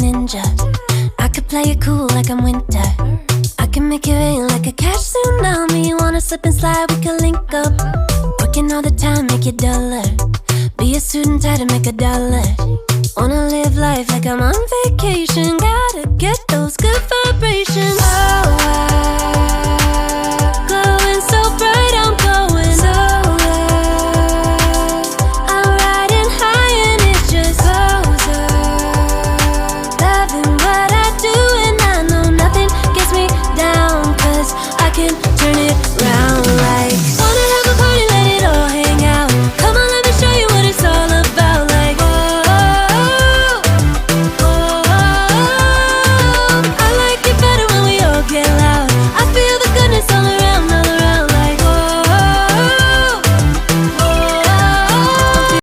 ninja. I could play it cool like I'm winter. I can make it rain like a cash tsunami. Wanna slip and slide, we can link up. Working all the time, make it duller. Be a student, try to make $1. Wanna live life like I'm on vacation. Gotta get those good vibrations. Oh, glowing so bright, I'm going so high. I'm riding high and it just goes up. Loving what I do and I know nothing gets me down, 'cause I can turn it